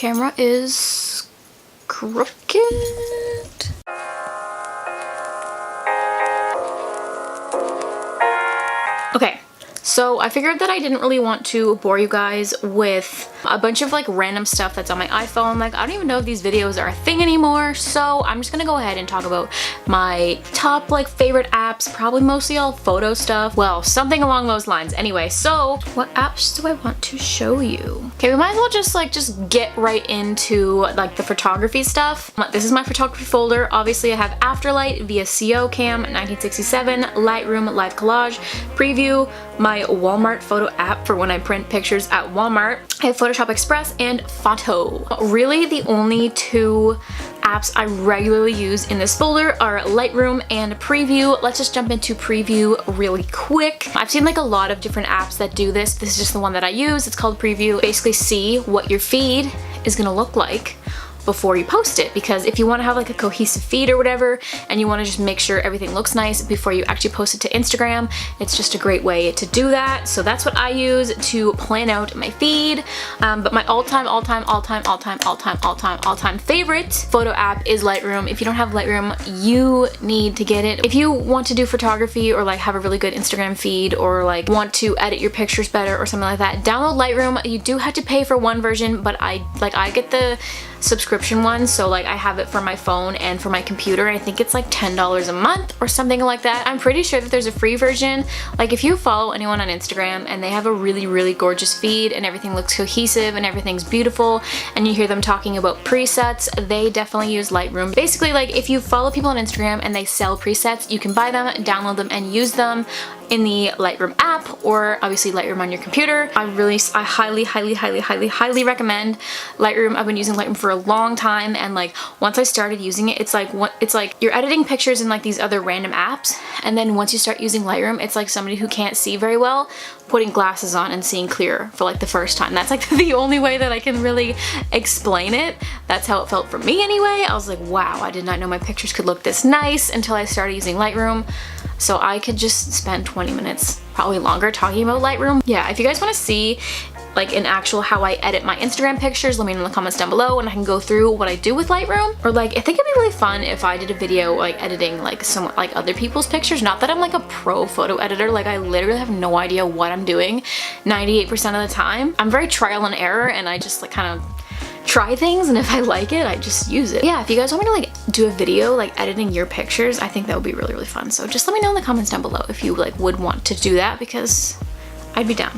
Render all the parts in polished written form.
Camera is crooked. Okay, so I figured that I didn't really want to bore you guys with a bunch of like random stuff that's on my iPhone. Like, I don't even know if these videos are a thing anymore, so I'm just gonna go ahead and talk about my top like favorite apps, probably mostly all photo stuff. Well, something along those lines. Anyway, so what apps do I want to show you? Okay, we might as well just get right into like the photography stuff. This is my photography folder. Obviously I have Afterlight, via soooo Cam, 1967, Lightroom, Live Collage, Preview, my Walmart photo app for when I print pictures at Walmart. I have Photoshop Express and Photo. Really the only two apps I regularly use in this folder are Lightroom and Preview. Let's just jump into Preview really quick. I've seen like a lot of different apps that do this. This is just the one that I use. It's called Preview. Basically see what your feed is gonna look like before you post it, because if you want to have like a cohesive feed or whatever and you want to just make sure everything looks nice before you actually post it to Instagram, it's just a great way to do that. So that's what I use to plan out my feed. But my all-time favorite photo app is Lightroom. If you don't have Lightroom, you need to get it. If you want to do photography or like have a really good Instagram feed or like want to edit your pictures better or something like that, download Lightroom. You do have to pay for one version, but I get the subscription one, so like I have it for my phone and for my computer. I think it's like $10 a month or something like that. I'm pretty sure that there's a free version. Like if you follow anyone on Instagram and they have a really gorgeous feed and everything looks cohesive and everything's beautiful and you hear them talking about presets, they definitely use Lightroom. Basically, like if you follow people on Instagram and they sell presets, you can buy them, download them, and use them in the Lightroom app, or obviously Lightroom on your computer. I highly recommend Lightroom. I've been using Lightroom for a long time, and like once I started using it, it's like you're editing pictures in like these other random apps, and then once you start using Lightroom, it's like somebody who can't see very well putting glasses on and seeing clear for like the first time. That's like the only way that I can really explain it. That's how it felt for me anyway. I was like, wow, I did not know my pictures could look this nice until I started using Lightroom. So I could just spend 20 minutes, probably longer, talking about Lightroom. Yeah, if you guys want to see like an actual how I edit my Instagram pictures, let me know in the comments down below and I can go through what I do with Lightroom. Or like, I think it'd be really fun if I did a video like editing like somewhat like other people's pictures. Not that I'm like a pro photo editor, like I literally have no idea what I'm doing 98% of the time. I'm very trial and error, and I just like kind of try things, and if I like it, I just use it. Yeah, if you guys want me to like do a video like editing your pictures, I think that would be really fun. So just let me know in the comments down below if you like would want to do that, because I'd be down.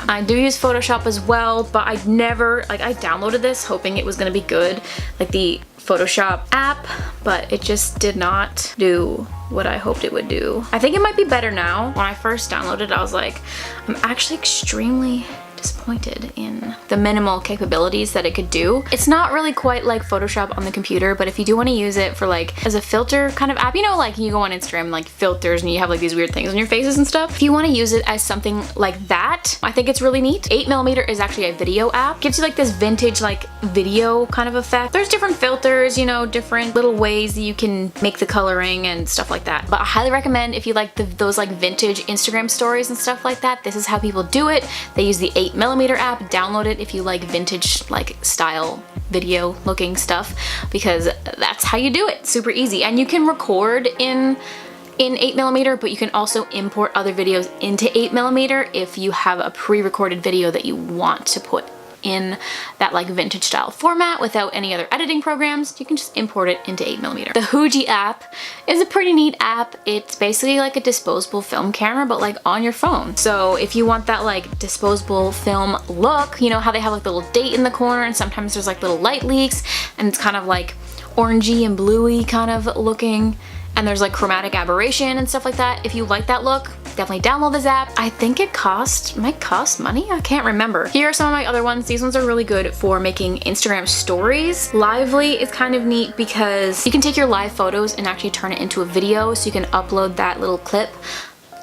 I do use Photoshop as well, but I downloaded this hoping it was gonna be good, like the Photoshop app, but it just did not do what I hoped it would do. I think it might be better now. When I first downloaded it, I was like, I'm actually extremely disappointed in the minimal capabilities that it could do. It's not really quite like Photoshop on the computer, but if you do want to use it for like as a filter kind of app, you know, like you go on Instagram and like filters and you have like these weird things on your faces and stuff. If you want to use it as something like that, I think it's really neat. 8mm is actually a video app. Gives you like this vintage like video kind of effect. There's different filters, you know, different little ways that you can make the coloring and stuff like that. But I highly recommend if you like those like vintage Instagram stories and stuff like that, this is how people do it. They use the 8mm app. Download it if you like vintage like style video looking stuff, because that's how you do it. Super easy. And you can record in 8mm, but you can also import other videos into 8mm if you have a pre-recorded video that you want to put in that like vintage style format without any other editing programs. You can just import it into 8mm. The Huji app is a pretty neat app. It's basically like a disposable film camera, but like on your phone. So if you want that like disposable film look, you know how they have like the little date in the corner and sometimes there's like little light leaks and it's kind of like orangey and bluey kind of looking, and there's like chromatic aberration and stuff like that. If you like that look, definitely download this app. I think it might cost money. I can't remember. Here are some of my other ones. These ones are really good for making Instagram stories. Lively is kind of neat because you can take your live photos and actually turn it into a video, so you can upload that little clip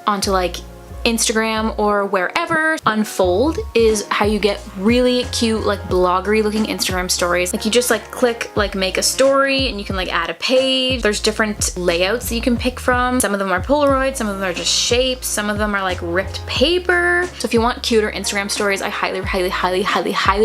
onto like Instagram or wherever. Unfold is how you get really cute, like bloggery looking Instagram stories. Like you just like click like make a story and you can like add a page. There's different layouts that you can pick from. Some of them are Polaroid, some of them are just shapes, some of them are like ripped paper. So if you want cuter Instagram stories, I highly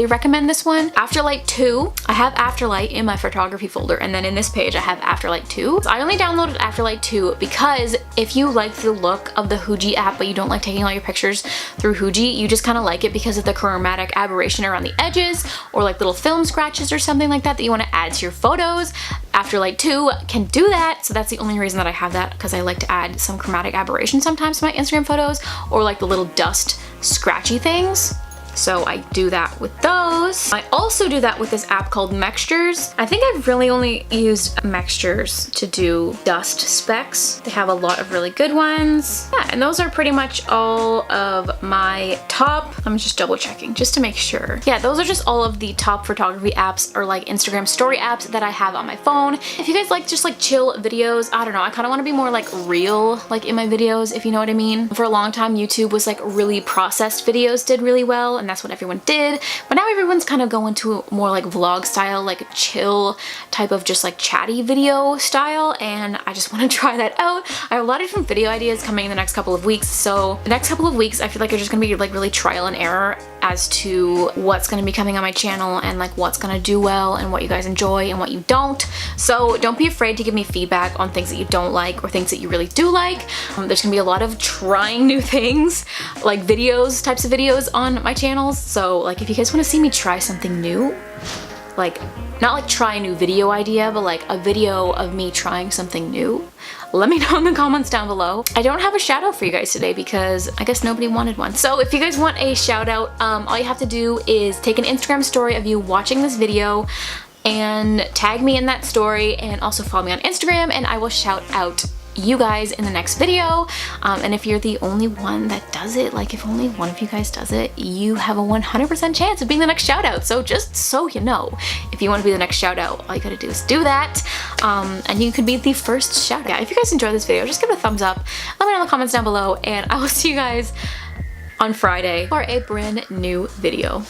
recommend this one. Afterlight 2, I have Afterlight in my photography folder, and then in this page I have Afterlight 2. So I only downloaded Afterlight 2 because if you like the look of the Huji app but you don't like taking all your pictures through Huji, you just kind of like it because of the chromatic aberration around the edges or like little film scratches or something like that that you want to add to your photos. Afterlight 2 can do that, so that's the only reason that I have that, because I like to add some chromatic aberration sometimes to my Instagram photos, or like the little dust scratchy things. So I do that with those. I also do that with this app called Mextures. I think I've really only used Mextures to do dust specks. They have a lot of really good ones. Yeah, and those are pretty much all of my top, I'm just double checking just to make sure. Yeah, those are just all of the top photography apps or like Instagram story apps that I have on my phone. If you guys like just like chill videos, I don't know, I kind of want to be more like real like in my videos, if you know what I mean. For a long time, YouTube was like really processed videos did really well, and that's what everyone did, but now everyone's kind of going to a more like vlog style, like chill type of just like chatty video style, and I just want to try that out. I have a lot of different video ideas coming in the next couple of weeks, so the next couple of weeks I feel like are just gonna be like really trial and error as to what's gonna be coming on my channel and like what's gonna do well and what you guys enjoy and what you don't. So don't be afraid to give me feedback on things that you don't like or things that you really do like. There's gonna be a lot of trying new things, like videos, types of videos on my channels. So like if you guys want to see me try something new, like not like try a new video idea, but like a video of me trying something new, let me know in the comments down below. I don't have a shout out for you guys today because I guess nobody wanted one. So if you guys want a shout out, all you have to do is take an Instagram story of you watching this video and tag me in that story, and also follow me on Instagram, and I will shout out you guys in the next video. And if you're the only one that does it, like if only one of you guys does it, you have a 100% chance of being the next shout out. So just so you know, if you want to be the next shout out, all you gotta do is do that, and you could be the first shout out. If you guys enjoyed this video, just give it a thumbs up, let me know in the comments down below, and I will see you guys on Friday for a brand new video.